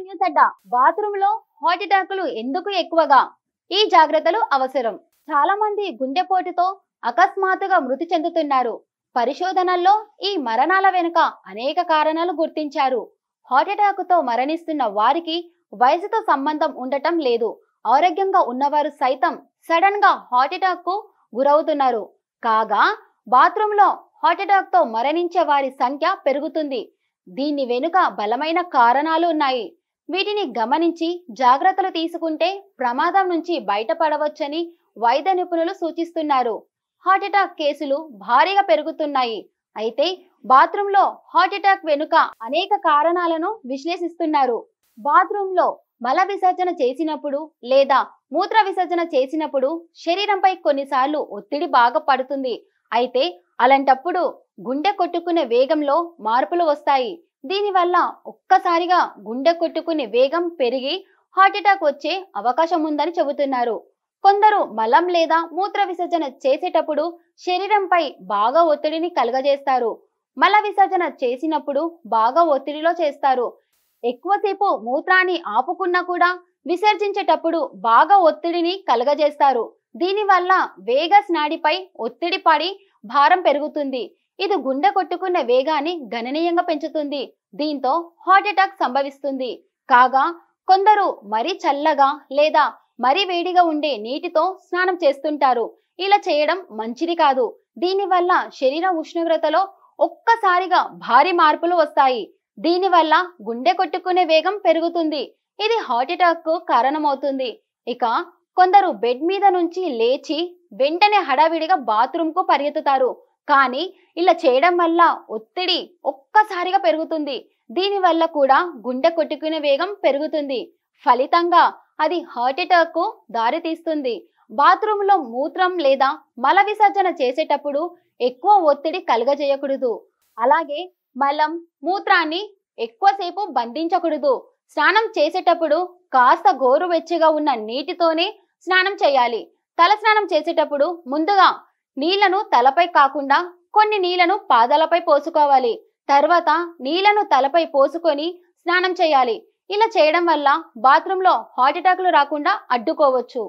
News అడ్డా bathroom లో heart అటాకులు ఎందుకు ఎక్కువగా? ఈ జాగ్రత్తలు అవసరం. చాలా మంది గుండెపోటుతో అకస్మాత్తుగా మృతి చెందుతున్నారు. పరిశోధనల్లో ఈ మరణాల వెనుక అనేక కారణాలు గుర్తించారు. హార్ట్ అటాక్ తో మరణిస్తున్న వారికి వయసుతో సంబంధం ఉండటం లేదు. ఆరోగ్యంగా ఉన్నవారు సైతం సడన్ గా హార్ట్ అటాక్ కు గురవుతున్నారు. కాగా బాత్రూమ్ లో హార్ట్ అటాక్ తో మరణించే వారి సంఖ్య పెరుగుతుంది. దీని వెనుక బలమైన కారణాలు ఉన్నాయి. వీటిని గమనించి జాగ్రత్తలు తీసుకుంటే ప్రమాదం నుంచి బయటపడవచ్చని వైద్య నిపుణులు సూచిస్తున్నారు. హార్ట్ అటాక్ కేసులు భారీగా పెరుగుతున్నాయి. అయితే బాత్రూమ్ లో హార్ట్ అటాక్ వెనుక అనేక కారణాలను విశ్లేషిస్తున్నారు. బాత్రూమ్ లో మల విసర్జన చేసినప్పుడు లేదా మూత్ర విసర్జన చేసినప్పుడు శరీరంపై కొన్నిసార్లు ఒత్తిడి బాగా పడుతుంది. అయితే అలాంటప్పుడు గుండె కొట్టుకునే వేగంలో మార్పులు వస్తాయి. దీనివల్ల ఒక్కసారిగా గుండె కొట్టుకునే వేగం పెరిగి హార్ట్ అటాక్ వచ్చే అవకాశం ఉందని చెబుతున్నారు. కొందరు మలం లేదా మూత్ర విసర్జన చేసేటప్పుడు శరీరంపై బాగా ఒత్తిడిని కలుగజేస్తారు. మల విసర్జన చేసినప్పుడు బాగా ఒత్తిడిలో చేస్తారు. ఎక్కువసేపు మూత్రాన్ని ఆపుకున్నా కూడా విసర్జించేటప్పుడు బాగా ఒత్తిడిని కలుగజేస్తారు. దీనివల్ల వేగస్ నాడిపై ఒత్తిడి పడి భారం పెరుగుతుంది. ఇది గుండె కొట్టుకునే వేగాన్ని గణనీయంగా పెంచుతుంది. దీంతో హార్ట్ అటాక్ సంభవిస్తుంది. కాగా కొందరు మరీ చల్లగా లేదా మరీ వేడిగా ఉండే నీటితో స్నానం చేస్తుంటారు. ఇలా చేయడం మంచిది కాదు. దీనివల్ల శరీర ఉష్ణోగ్రతలో ఒక్కసారిగా భారీ మార్పులు వస్తాయి. దీనివల్ల గుండె కొట్టుకునే వేగం పెరుగుతుంది. ఇది హార్ట్ అటాక్ కు కారణమవుతుంది. ఇక కొందరు బెడ్ మీద నుంచి లేచి వెంటనే హడావిడిగా బాత్రూమ్ కు పరిగెత్తుతారు. కానీ ఇలా చేయడం వల్ల ఒత్తిడి ఒక్కసారిగా పెరుగుతుంది. దీనివల్ల కూడా గుండె కొట్టుకునే వేగం పెరుగుతుంది. ఫలితంగా అది హార్ట్ అటాక్ కు దారితీస్తుంది. బాత్రూమ్ లో మూత్రం లేదా మల విసర్జన చేసేటప్పుడు ఎక్కువ ఒత్తిడి కలుగజేయకూడదు. అలాగే మలం మూత్రాన్ని ఎక్కువసేపు బంధించకూడదు. స్నానం చేసేటప్పుడు కాస్త గోరువెచ్చగా ఉన్న నీటితోనే స్నానం చేయాలి. తల స్నానం చేసేటప్పుడు ముందుగా నీళ్లను తలపై కాకుండా కొన్ని నీళ్లను పాదాలపై పోసుకోవాలి. తర్వాత నీళ్లను తలపై పోసుకొని స్నానం చేయాలి. ఇలా చేయడం వల్ల బాత్రూంలో హార్ట్ అటాక్లు రాకుండా అడ్డుకోవచ్చు.